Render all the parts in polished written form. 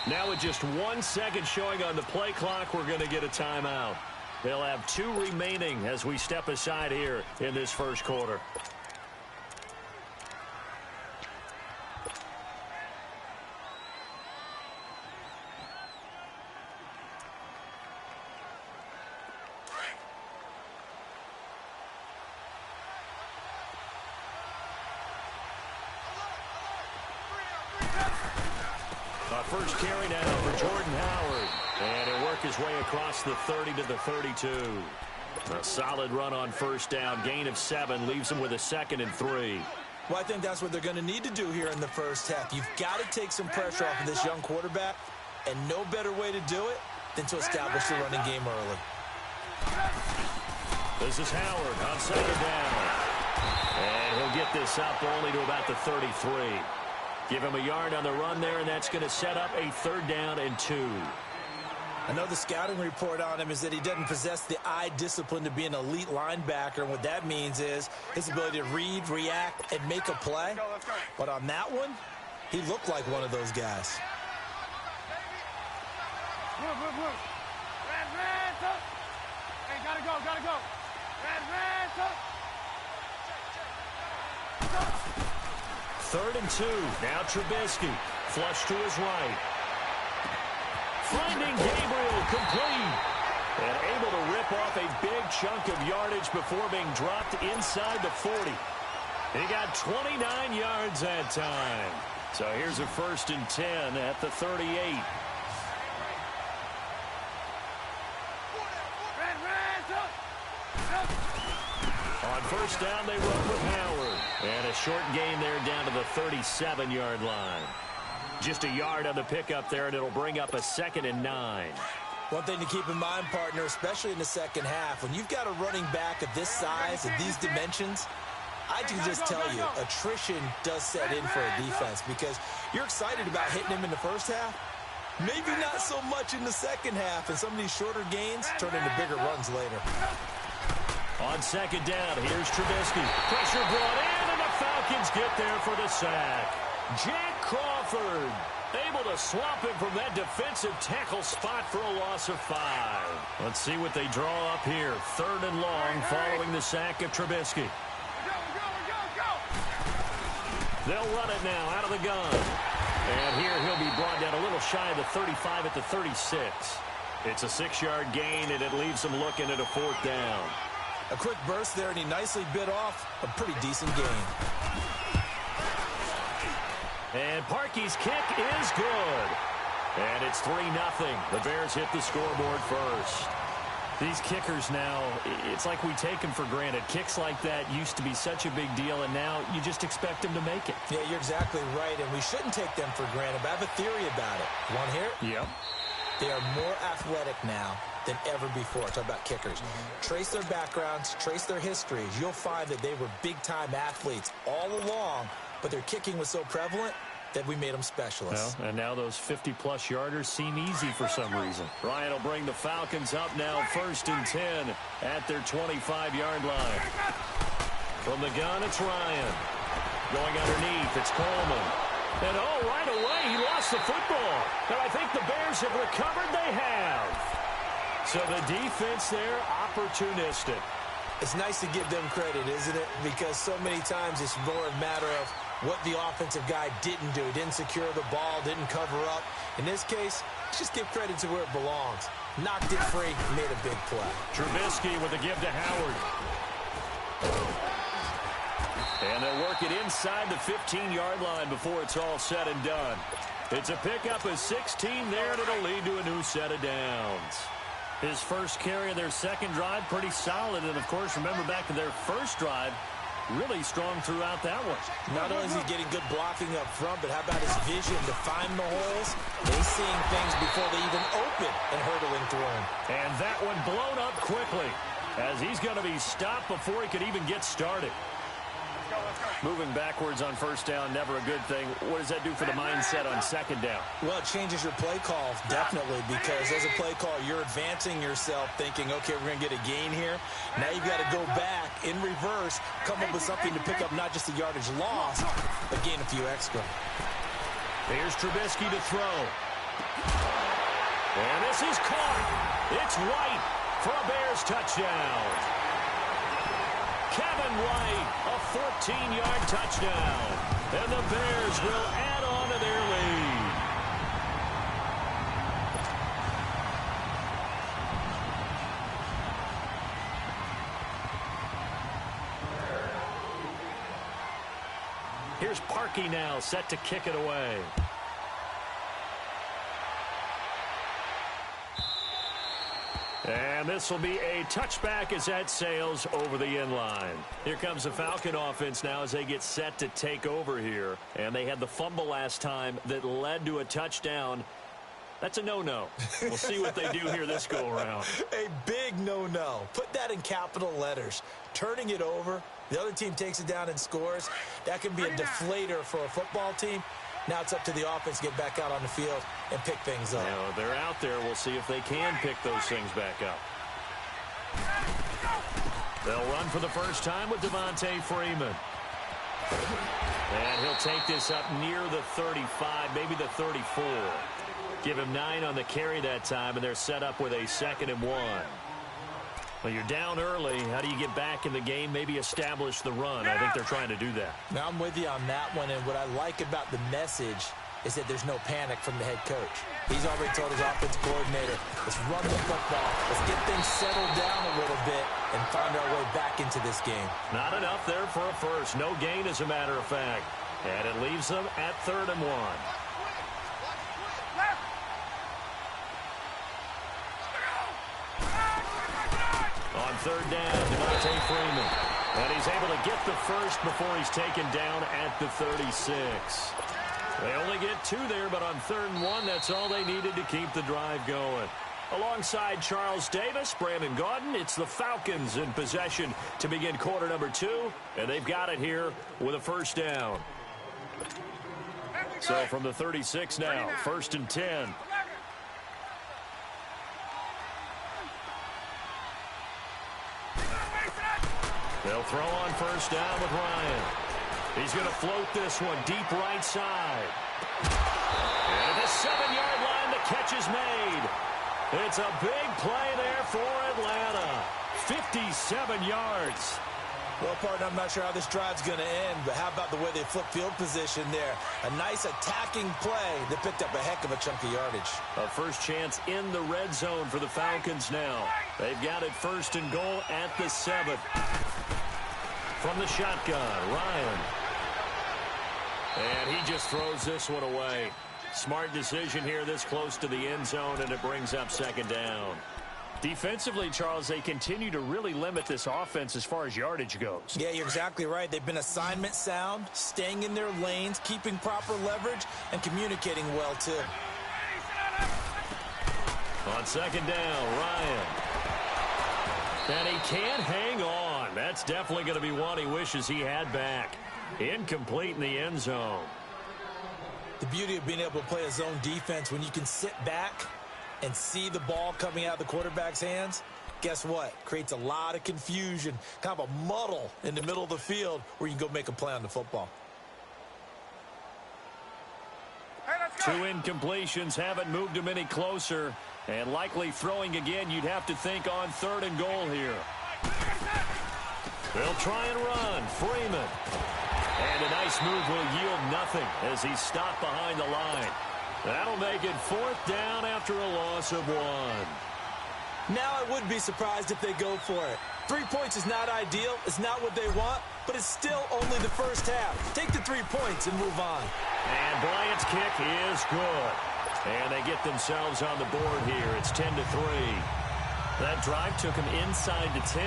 Now with just 1 second showing on the play clock, we're going to get a timeout. They'll have 2 remaining as we step aside here in this first quarter. First carry now for Jordan Howard. And he'll work his way across the 30 to the 32. A solid run on first down. Gain of 7 leaves him with a 2nd and 3. Well, I think that's what they're going to need to do here in the first half. You've got to take some pressure off of this young quarterback, and no better way to do it than to establish the running game early. This is Howard on 2nd down. And he'll get this up only to about the 33. Give him a yard on the run there, and that's going to set up a 3rd down and 2. I know the scouting report on him is that he doesn't possess the eye discipline to be an elite linebacker, and what that means is his ability to read, react, and make a play. But on that one, he looked like one of those guys. Move. Red, hey, gotta go. Red, 3rd and 2. Now Trubisky. Flush to his right. Finding Gabriel complete. And able to rip off a big chunk of yardage before being dropped inside the 40. He got 29 yards that time. So here's a 1st and 10 at the 38. On first down, they run with Howard. And a short gain there down to the 37-yard line. Just a yard on the pickup there, and it'll bring up a 2nd and 9. One thing to keep in mind, partner, especially in the second half, when you've got a running back of this size and these dimensions, I can just tell you, attrition does set in for a defense because you're excited about hitting him in the first half. Maybe not so much in the second half, and some of these shorter gains turn into bigger runs later. On 2nd down, here's Trubisky. Pressure brought in, and the Falcons get there for the sack. Jack Crawford able to swap him from that defensive tackle spot for a loss of 5. Let's see what they draw up here. 3rd and long following the sack of Trubisky. Go. They'll run it now out of the gun. And here he'll be brought down a little shy of the 35 at the 36. It's a 6-yard gain, and it leaves them looking at a 4th down. A quick burst there, and he nicely bit off a pretty decent gain. And Parkey's kick is good. And it's 3-0. The Bears hit the scoreboard first. These kickers now, it's like we take them for granted. Kicks like that used to be such a big deal, and now you just expect them to make it. Yeah, you're exactly right, and we shouldn't take them for granted. But I have a theory about it. Want to hear it? Yep. They are more athletic now than ever before. Talk about kickers. Trace their backgrounds, trace their histories. You'll find that they were big-time athletes all along, but their kicking was so prevalent that we made them specialists. Well, and now those 50-plus yarders seem easy for some reason. Ryan will bring the Falcons up now 1st and 10 at their 25-yard line. From the gun, it's Ryan. Going underneath, it's Coleman. And right away, he lost the football. And I think the Bears have recovered. They have. So the defense there, opportunistic. It's nice to give them credit, isn't it? Because so many times it's more a matter of what the offensive guy didn't do. He didn't secure the ball, didn't cover up. In this case, just give credit to where it belongs. Knocked it free, made a big play. Trubisky with a give to Howard. And they'll work it inside the 15-yard line before it's all said and done. It's a pickup of 16 there, and it'll lead to a new set of downs. His first carry of their second drive, pretty solid. And, of course, remember back to their first drive, really strong throughout that one. Not only is he getting good blocking up front, but how about his vision to find the holes? He's seeing things before they even open and hurdling through them. And that one blown up quickly as he's going to be stopped before he could even get started. Moving backwards on first down, never a good thing. What does that do for the mindset on second down? Well, it changes your play call, definitely, because as a play call, you're advancing yourself thinking, okay, we're going to get a gain here. Now you've got to go back in reverse, come up with something to pick up not just the yardage lost, but gain a few extra. Here's Trubisky to throw. And this is caught. It's White for a Bears touchdown. Kevin White, a 14-yard touchdown. And the Bears will add on to their lead. Here's Parkey now, set to kick it away. And this will be a touchback as that sails over the end line. Here comes the Falcon offense now as they get set to take over here. And they had the fumble last time that led to a touchdown. That's a no-no. We'll see what they do here this go-around. A big no-no. Put that in capital letters. Turning it over, the other team takes it down and scores. That can be a deflator for a football team. Now it's up to the offense to get back out on the field and pick things up. Now, they're out there. We'll see if they can pick those things back up. They'll run for the first time with Devontae Freeman. And he'll take this up near the 35, maybe the 34. Give him 9 on the carry that time, and they're set up with a 2nd and 1. Well, you're down early. How do you get back in the game? Maybe establish the run. I think they're trying to do that. Now, I'm with you on that one, and what I like about the message is that there's no panic from the head coach. He's already told his offensive coordinator, let's run the football. Let's get things settled down a little bit and find our way back into this game. Not enough there for a first. No gain, as a matter of fact. And it leaves them at 3rd and 1. On 3rd down, Devontae Freeman. And he's able to get the first before he's taken down at the 36. They only get 2 there, but on 3rd and 1, that's all they needed to keep the drive going. Alongside Charles Davis, Brandon Gaudin, it's the Falcons in possession to begin quarter number 2, and they've got it here with a first down. So from the 36 now, 1st and 10. They'll throw on first down with Ryan. He's going to float this one deep right side. And at the 7-yard line, the catch is made. It's a big play there for Atlanta. 57 yards. Well, partner, I'm not sure how this drive's going to end, but how about the way they flip field position there? A nice attacking play that picked up a heck of a chunk of yardage. A first chance in the red zone for the Falcons now. They've got it 1st and goal at the 7. From the shotgun, Ryan. And he just throws this one away. Smart decision here this close to the end zone, and it brings up 2nd down. Defensively, Charles, they continue to really limit this offense as far as yardage goes. Yeah, you're exactly right. They've been assignment sound, staying in their lanes, keeping proper leverage, and communicating well, too. On 2nd down, Ryan. And he can't hang on. That's definitely going to be one he wishes he had back. Incomplete in the end zone. The beauty of being able to play a zone defense when you can sit back and see the ball coming out of the quarterback's hands, guess what? Creates a lot of confusion, kind of a muddle in the middle of the field where you can go make a play on the football. Hey, let's 2 go. incompletions haven't moved him any closer. And likely throwing again, you'd have to think on 3rd and goal here. They'll try and run. Freeman. And a nice move will yield nothing as he's stopped behind the line. That'll make it 4th down after a loss of 1. Now I would be surprised if they go for it. 3 points is not ideal. It's not what they want, but it's still only the first half. Take the 3 points and move on. And Bryant's kick is good. And they get themselves on the board here. It's 10-3. That drive took him inside the 10.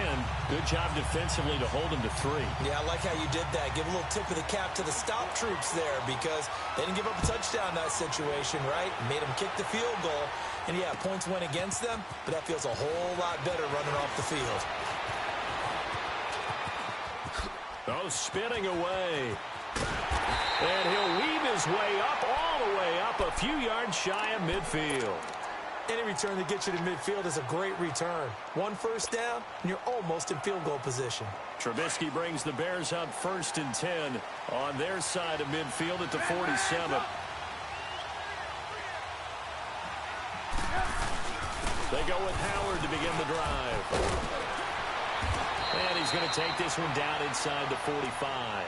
Good job defensively to hold him to 3. Yeah, I like how you did that. Give a little tip of the cap to the stop troops there because they didn't give up a touchdown in that situation, right? Made them kick the field goal. And, yeah, points went against them, but that feels a whole lot better running off the field. Oh, spinning away. And he'll weave his way up, all the way up, a few yards shy of midfield. Any return that gets you to midfield is a great return. One first down, and you're almost in field goal position. Trubisky brings the Bears up 1st and 10 on their side of midfield at the 47. They go with Howard to begin the drive. And he's going to take this one down inside the 45.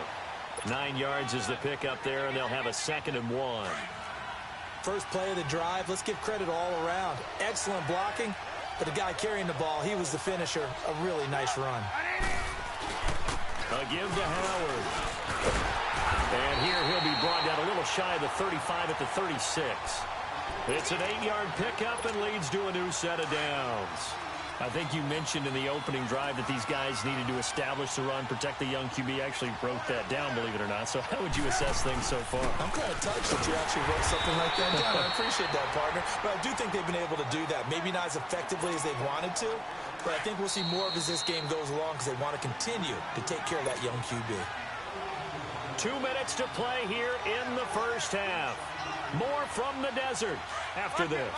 9 yards is the pickup there, and they'll have a 2nd and 1. First play of the drive, let's give credit all around. Excellent blocking, but the guy carrying the ball, he was the finisher. A really nice run. A give to Howard. And here he'll be brought down a little shy of the 35 at the 36. It's an 8-yard pickup and leads to a new set of downs. I think you mentioned in the opening drive that these guys needed to establish the run, protect the young QB. Actually wrote that down, believe it or not. So how would you assess things so far? I'm kind of touched that you actually wrote something like that down. I appreciate that, partner. But I do think they've been able to do that. Maybe not as effectively as they wanted to, but I think we'll see more of as this game goes along because they want to continue to take care of that young QB. 2 minutes to play here in the first half. More from the desert after this.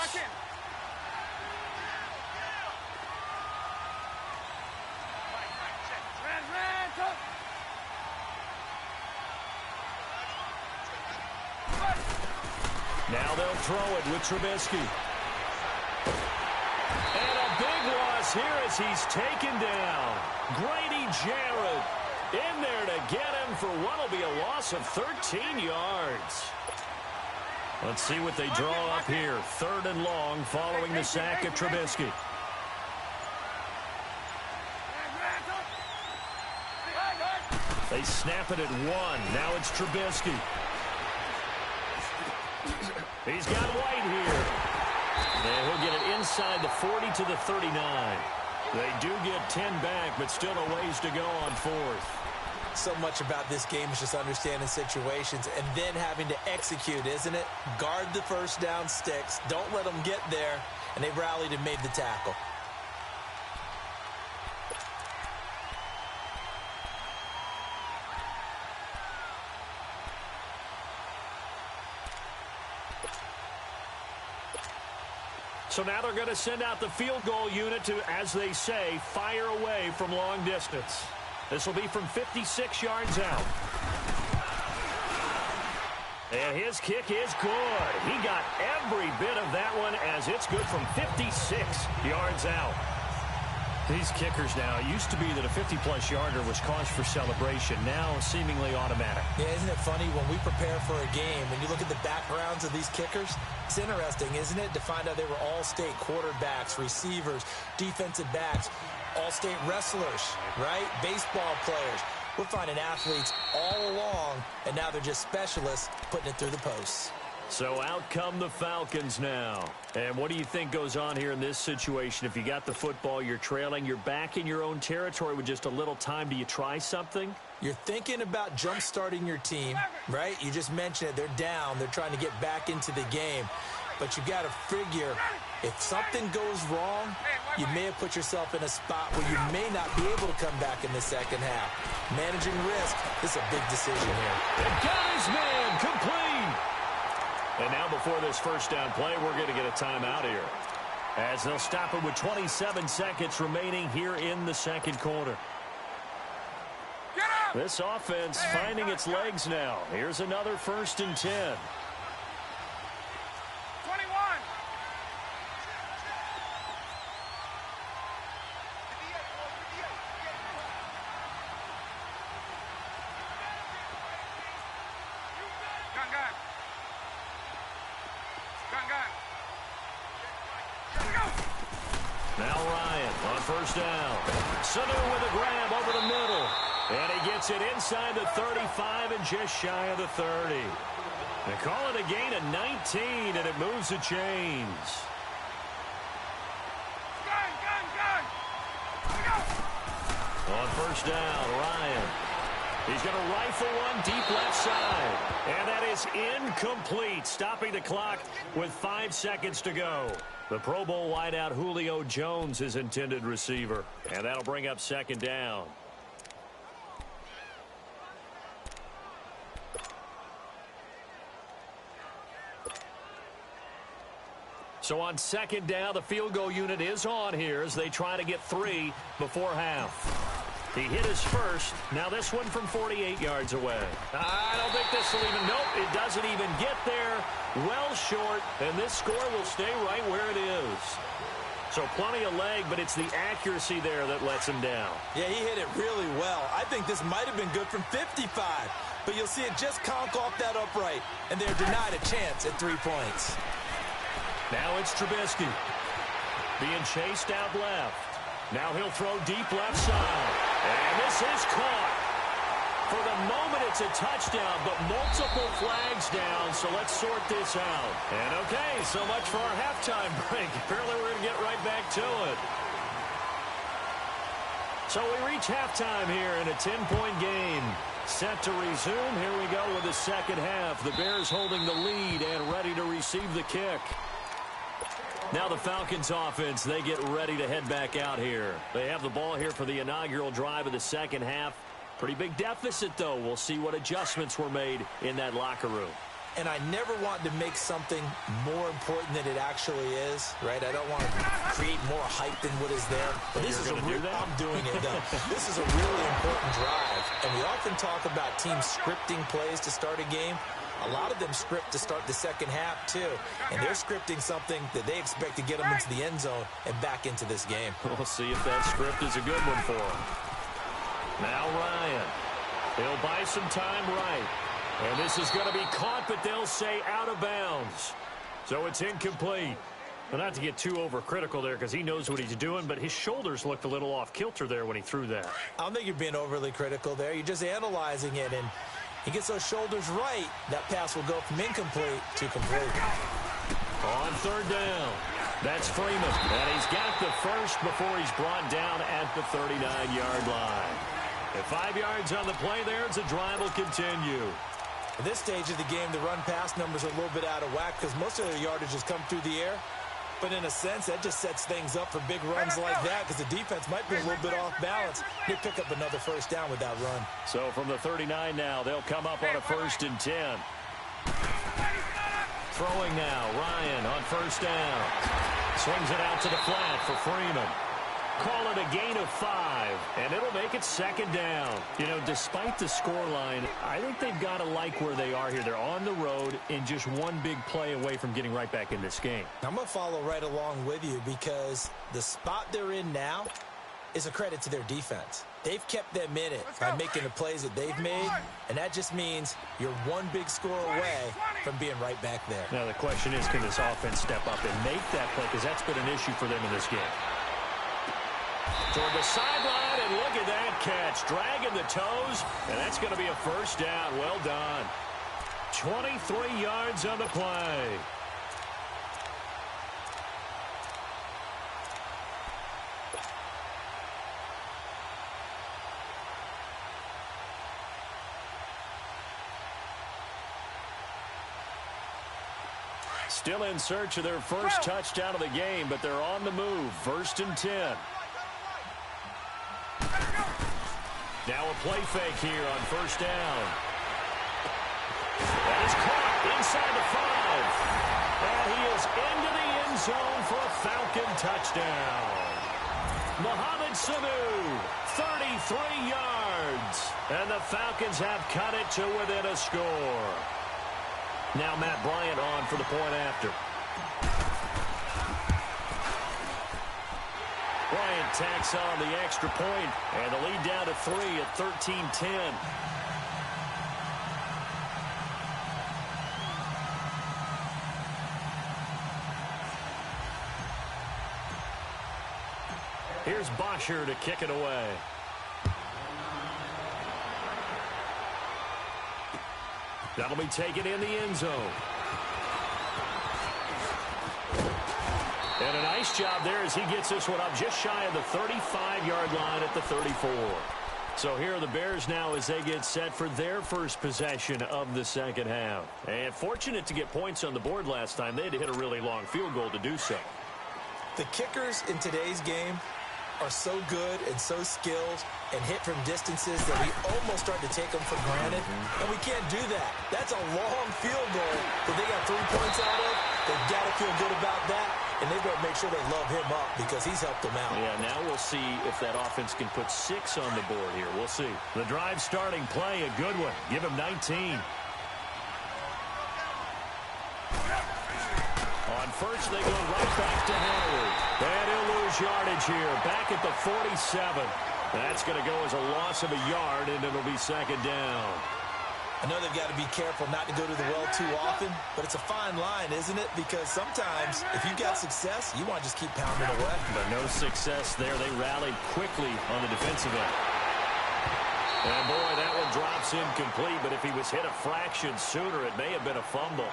Now they'll throw it with Trubisky. And a big loss here as he's taken down. Grady Jarrett in there to get him for what will be a loss of 13 yards. Let's see what they draw up here. 3rd and long following the sack of Trubisky. They snap it at 1. Now it's Trubisky. He's got White here. And he'll get it inside the 40 to the 39. They do get 10 back, but still a ways to go on 4th. So much about this game is just understanding situations and then having to execute, isn't it? Guard the first down sticks. Don't let them get there. And they rallied and made the tackle. So now they're going to send out the field goal unit to, as they say, fire away from long distance. This will be from 56 yards out. And his kick is good. He got every bit of that one as it's good from 56 yards out. These kickers now, it used to be that a 50-plus yarder was cause for celebration. Now seemingly automatic. Yeah, isn't it funny when we prepare for a game, when you look at the backgrounds of these kickers, it's interesting, isn't it, to find out they were all-state quarterbacks, receivers, defensive backs, all-state wrestlers, right? Baseball players. We're finding athletes all along, and now they're just specialists putting it through the posts. So out come the Falcons now. And what do you think goes on here in this situation? If you got the football, you're trailing, you're back in your own territory with just a little time. Do you try something? You're thinking about jump-starting your team, right? You just mentioned it. They're down. They're trying to get back into the game. But you got to figure, if something goes wrong, you may have put yourself in a spot where you may not be able to come back in the second half. Managing risk is a big decision here. And got his man complete. And now before this first down play, we're going to get a timeout here, as they'll stop it with 27 seconds remaining here in the second quarter. This offense finding its legs now. Here's another 1st and 10. 21. Now Ryan on first down. Sanu with a grab over the middle. And he gets it inside the 35 and just shy of the 30. They call it a gain of 19, and it moves the chains. On first down, Ryan. He's going to rifle one deep left side. And that is incomplete, stopping the clock with 5 seconds to go. The Pro Bowl wideout Julio Jones, his intended receiver. And that'll bring up second down. So on second down, the field goal unit is on here as they try to get 3 before half. He hit his first. Now this one from 48 yards away. I don't think this will even, nope, it doesn't even get there. Well short, and this score will stay right where it is. So plenty of leg, but it's the accuracy there that lets him down. Yeah, he hit it really well. I think this might have been good from 55, but you'll see it just conk off that upright, and they're denied a chance at 3 points. Now it's Trubisky being chased out left. Now he'll throw deep left side. And this is caught. For the moment, it's a touchdown, but multiple flags down, so let's sort this out. And okay, so much for our halftime break. Apparently we're going to get right back to it. So we reach halftime here in a 10-point game. Set to resume. Here we go with the second half. The Bears holding the lead and ready to receive the kick. Now the Falcons offense, they get ready to head back out here. They have the ball here for the inaugural drive of the second half. Pretty big deficit, though. We'll see what adjustments were made in that locker room. And I never want to make something more important than it actually is, right? I don't want to create more hype than what is there. But this is I'm doing it, though. This is a really important drive. And we often talk about teams scripting plays to start a game. A lot of them script to start the second half, too. And they're scripting something that they expect to get them into the end zone and back into this game. We'll see if that script is a good one for them. Now Ryan. He'll buy some time right. And this is going to be caught, but they'll say out of bounds. So it's incomplete. Well, not to get too overcritical there because he knows what he's doing, but his shoulders looked a little off kilter there when he threw that. I don't think you're being overly critical there. You're just analyzing it, and he gets those shoulders right. That pass will go from incomplete to complete. On third down, that's Freeman. And he's got the first before he's brought down at the 39-yard line. At 5 yards on the play there, the drive will continue. At this stage of the game, the run-pass numbers are a little bit out of whack because most of their yardage has come through the air. But in a sense, that just sets things up for big runs like that because the defense might be a little bit off balance. They pick up another first down with that run. So from the 39 now, they'll come up on a 1st and 10. Throwing now, Ryan on first down. Swings it out to the flat for Freeman. Call it a gain of 5, and it'll make it 2nd down. You know, despite the scoreline, I think they've got to like where they are here. They're on the road and just one big play away from getting right back in this game. I'm going to follow right along with you because the spot they're in now is a credit to their defense. They've kept them in it by making the plays that they've made, and that just means you're one big score away from being right back there. Now the question is, can this offense step up and make that play? Because that's been an issue for them in this game. Toward the sideline, and look at that catch. Dragging the toes, and that's going to be a first down. Well done. 23 yards on the play. Still in search of their first touchdown of the game, but they're on the move. 1st and 10. Now a play fake here on first down. That is caught inside the 5. And he is into the end zone for a Falcon touchdown. Mohamed Sanu, 33 yards. And the Falcons have cut it to within a score. Now Matt Bryant on for the point after. Bryant tacks on the extra point, and the lead down to 3 at 13-10. Here's Bosher to kick it away. That'll be taken in the end zone. And a nice job there as he gets this one up just shy of the 35-yard line at the 34. So here are the Bears now as they get set for their first possession of the second half. And fortunate to get points on the board last time. They had to hit a really long field goal to do so. The kickers in today's game are so good and so skilled and hit from distances that we almost start to take them for granted, and we can't do that. That's a long field goal that they got 3 points out of. They've got to feel good about that, and they've got to make sure they love him up because he's helped them out. Yeah, now we'll see if that offense can put 6 on the board here. We'll see. The drive starting play, a good one. Give him 19. On first, they go right back to Howard. And he'll lose yardage here. Back at the 47. That's going to go as a loss of a yard, and it'll be second down. I know they've got to be careful not to go to the well too often, but it's a fine line, isn't it? Because sometimes, if you've got success, you want to just keep pounding away. But no success there. They rallied quickly on the defensive end. And, boy, that one drops incomplete, but if he was hit a fraction sooner, it may have been a fumble.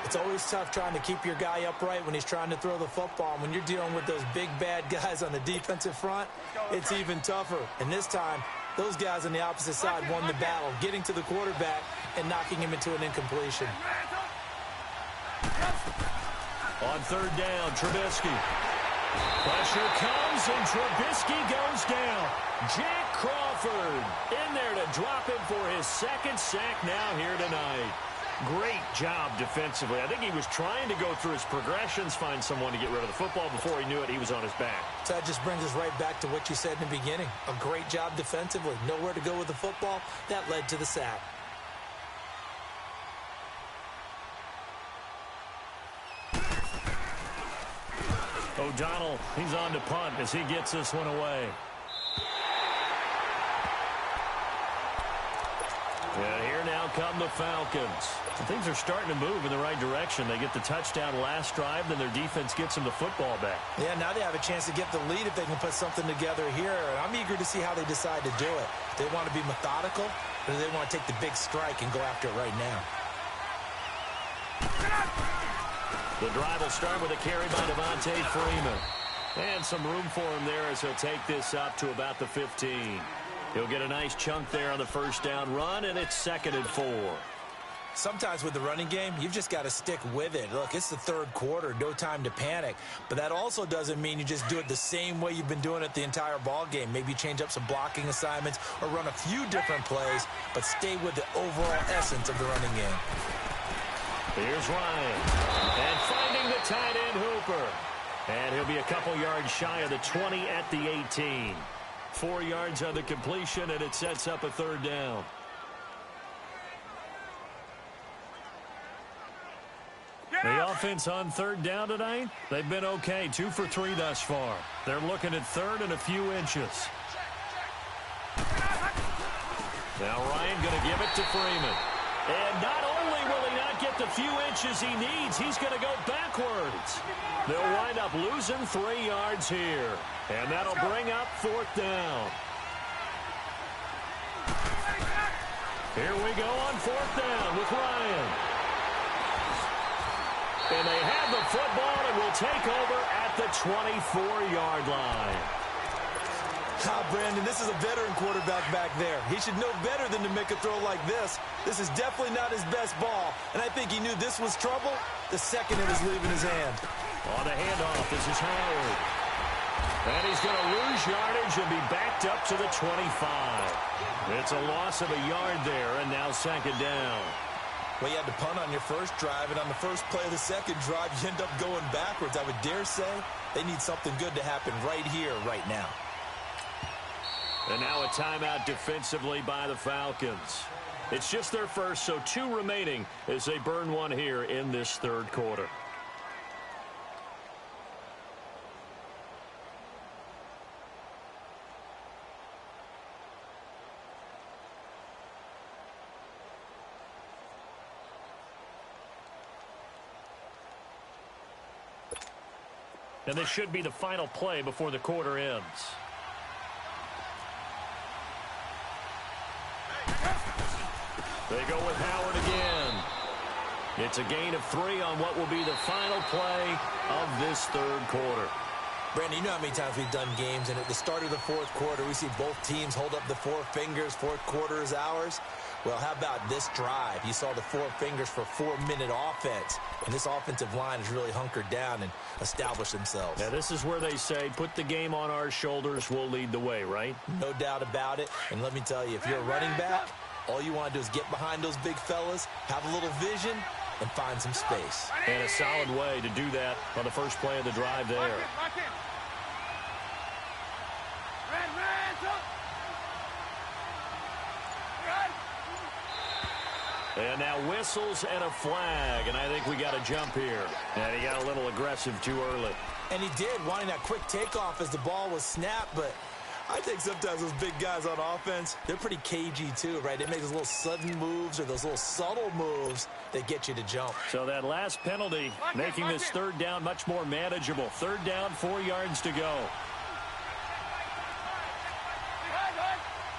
It's always tough trying to keep your guy upright when he's trying to throw the football. When you're dealing with those big, bad guys on the defensive front, it's even tougher. And this time, those guys on the opposite side won the battle, getting to the quarterback and knocking him into an incompletion. On third down, Trubisky. Pressure comes, and Trubisky goes down. Jack Crawford in there to drop him for his second sack now here tonight. Great job defensively. I think he was trying to go through his progressions, find someone to get rid of the football. Before he knew it, he was on his back. So that just brings us right back to what you said in the beginning. A great job defensively. Nowhere to go with the football. That led to the sack. O'Donnell, he's on to punt as he gets this one away. And here now come the Falcons. Things are starting to move in the right direction. They get the touchdown last drive, then their defense gets them the football back. Yeah, now they have a chance to get the lead if they can put something together here. And I'm eager to see how they decide to do it. Do they want to be methodical, or do they want to take the big strike and go after it right now? The drive will start with a carry by Devontae Freeman. And some room for him there as he'll take this up to about the 15. He'll get a nice chunk there on the first down run, and it's 2nd and 4. Sometimes with the running game, you've just got to stick with it. Look, it's the third quarter, no time to panic. But that also doesn't mean you just do it the same way you've been doing it the entire ball game. Maybe change up some blocking assignments or run a few different plays, but stay with the overall essence of the running game. Here's Ryan. And finding the tight end Hooper. And he'll be a couple yards shy of the 20 at the 18. 4 yards on the completion, and it sets up a third down. The offense on third down tonight, they've been okay. 2 for 3 thus far. They're looking at third and a few inches. Now Ryan going to give it to Freeman. And not only will he not get the few inches he needs, he's going to go backwards. They'll wind up losing 3 yards here. And that'll bring up 4th down. Here we go on 4th down with Ryan. And they have the football and will take over at the 24-yard line. Brandon, this is a veteran quarterback back there. He should know better than to make a throw like this. This is definitely not his best ball, and I think he knew this was trouble the second it was leaving his hand. On the handoff, this is Howard. And he's going to lose yardage and be backed up to the 25. It's a loss of a yard there, and now 2nd down. Well, you had to punt on your first drive, and on the first play of the second drive, you end up going backwards. I would dare say they need something good to happen right here, right now. And now a timeout defensively by the Falcons. It's just their first, so 2 remaining as they burn one here in this third quarter. And this should be the final play before the quarter ends. They go with Howard again. It's a gain of 3 on what will be the final play of this third quarter. Brandon, you know how many times we've done games, and at the start of the fourth quarter, we see both teams hold up the 4 fingers, fourth quarter is ours. Well, how about this drive? You saw the four fingers for 4-minute offense, and this offensive line has really hunkered down and established themselves. Now, this is where they say, put the game on our shoulders, we'll lead the way, right? No doubt about it. And let me tell you, if you're a running back, all you want to do is get behind those big fellas, have a little vision, and find some space. And a solid way to do that on the first play of the drive there. Lock in. Red, And now whistles and a flag, and I think we got a jump here. And he got a little aggressive too early. And he did, wanting that quick takeoff as the ball was snapped, but I think sometimes those big guys on offense, they're pretty cagey too, right? They make those little sudden moves or those little subtle moves that get you to jump. So that last penalty making this third down much more manageable. Third down, 4 yards to go.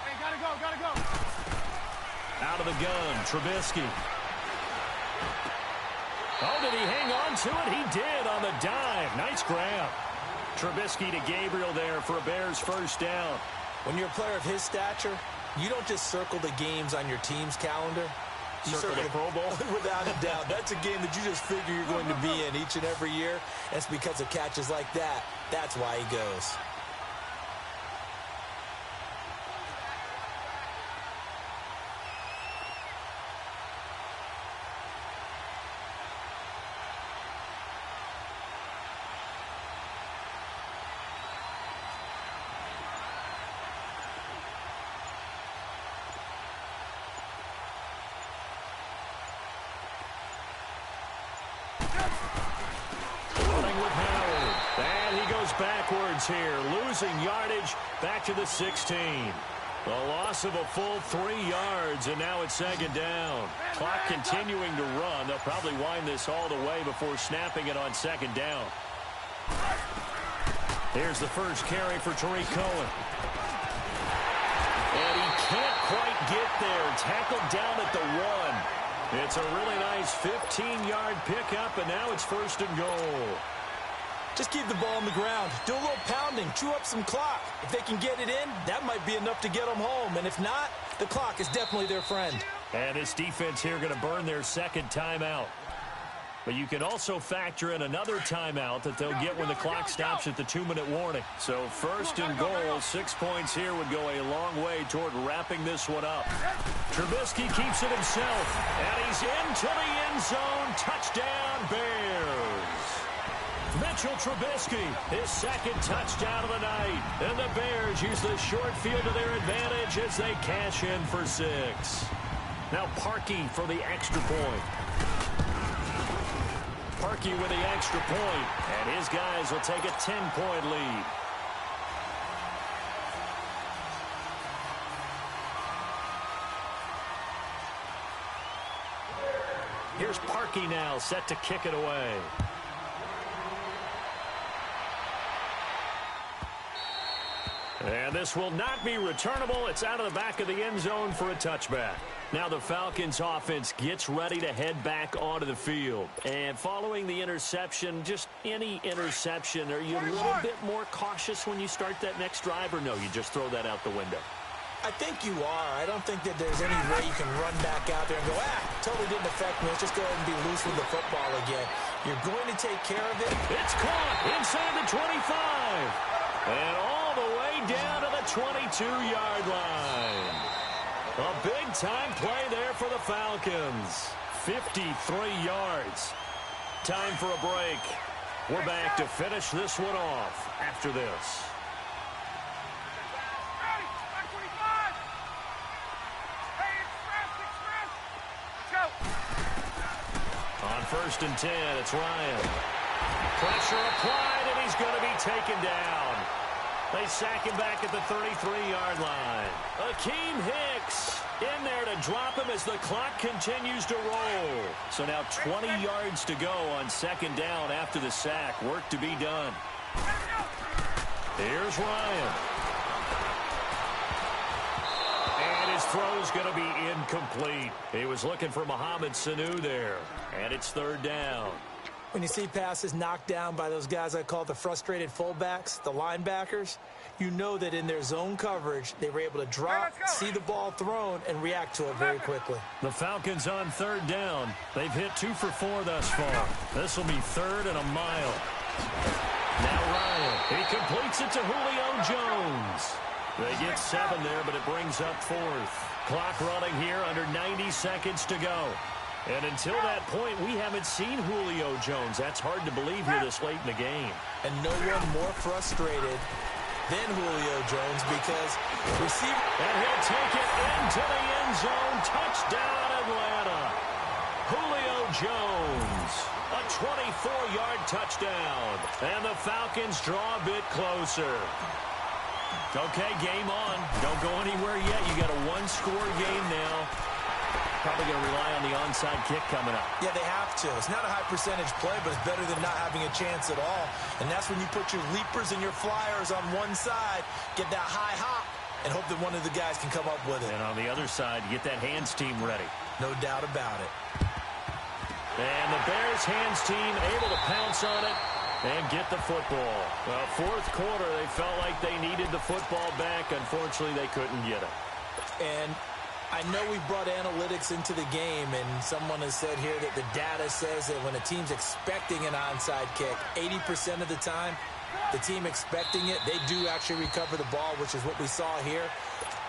Hey, gotta go. Out of the gun, Trubisky. Oh, did he hang on to it? He did on the dive. Nice grab. Trubisky to Gabriel there for a Bears first down. When you're a player of his stature, you don't just circle the games on your team's calendar. You Circle the Pro Bowl? Without a doubt. That's a game that you just figure you're going to be in each and every year. And it's because of catches like that. That's why he goes. Backwards here, losing yardage back to the 16. The loss of a full 3 yards, and now it's second down. Clock continuing to run. They'll probably wind this all the way before snapping it on second down. Here's the first carry for Tariq Cohen. And he can't quite get there. Tackled down at the 1. It's a really nice 15-yard pickup, and now it's first and goal. Just keep the ball on the ground. Do a little pounding. Chew up some clock. If they can get it in, that might be enough to get them home. And if not, the clock is definitely their friend. And this defense here going to burn their second timeout. But you can also factor in another timeout that they'll get when the clock stops at the 2-minute warning. So first and goal, 6 points here would go a long way toward wrapping this one up. Trubisky keeps it himself. And he's into the end zone. Touchdown, Bears. Mitchell Trubisky, his second touchdown of the night. And the Bears use the short field to their advantage as they cash in for 6. Now Parkey for the extra point. Parkey with the extra point, and his guys will take a 10-point lead. Here's Parkey now, set to kick it away. And this will not be returnable. It's out of the back of the end zone for a touchback. Now the Falcons offense gets ready to head back onto the field. And following the interception, just any interception, are you a little bit more cautious when you start that next drive, or no, you just throw that out the window? I think you are. I don't think that there's any way you can run back out there and go, totally didn't affect me. Let's just go ahead and be loose with the football again. You're going to take care of it. It's caught inside the 25. And all the way down to the 22-yard line. A big-time play there for the Falcons. 53 yards. Time for a break. We're back to finish this one off after this. On first and 10, it's Ryan. Pressure applied, and he's going to be taken down. They sack him back at the 33-yard line. Akeem Hicks in there to drop him as the clock continues to roll. So now 20 yards to go on second down after the sack. Work to be done. Here's Ryan. And his throw's going to be incomplete. He was looking for Mohamed Sanu there. And it's third down. When you see passes knocked down by those guys I call the frustrated fullbacks, the linebackers, you know that in their zone coverage, they were able to drop, see the ball thrown, and react to it very quickly. The Falcons on third down. They've hit 2 for 4 thus far. This will be 3rd and a mile. Now Ryan. He completes it to Julio Jones. They get 7 there, but it brings up 4th. Clock running here, under 90 seconds to go. And until that point, we haven't seen Julio Jones. That's hard to believe here this late in the game. And no one more frustrated than Julio Jones because receiver... And he'll take it into the end zone. Touchdown, Atlanta. Julio Jones. A 24-yard touchdown. And the Falcons draw a bit closer. Okay, game on. Don't go anywhere yet. You got a one-score game now. Probably going to rely on the onside kick coming up. Yeah, they have to. It's not a high percentage play, but it's better than not having a chance at all. And that's when you put your leapers and your flyers on one side, get that high hop, and hope that one of the guys can come up with it. And on the other side, get that hands team ready. No doubt about it. And the Bears hands team able to pounce on it and get the football. Well, 4th quarter, they felt like they needed the football back. Unfortunately, they couldn't get it. And I know we brought analytics into the game, and someone has said here that the data says that when a team's expecting an onside kick, 80% of the time, the team expecting it, they do actually recover the ball, which is what we saw here.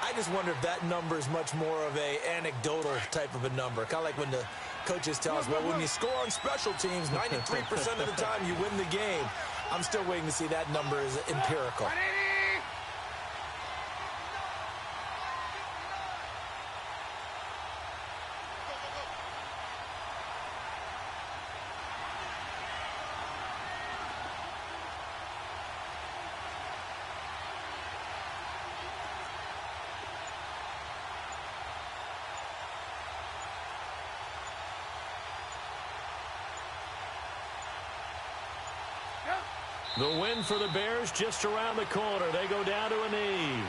I just wonder if that number is much more of a anecdotal type of a number. Kind of like when the coaches tell us, well, when you score on special teams, 93% of the time you win the game. I'm still waiting to see that number is empirical. The win for the Bears just around the corner. They go down to a knee.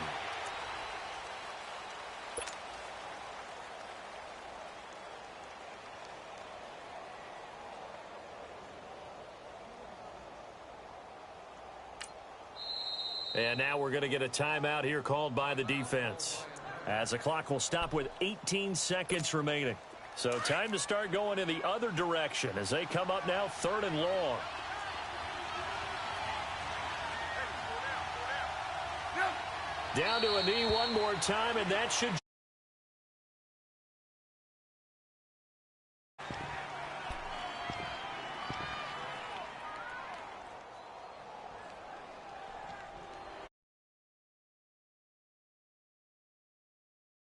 And now we're going to get a timeout here called by the defense, as the clock will stop with 18 seconds remaining. So time to start going in the other direction as they come up now 3rd and long. Down to a knee one more time, and that should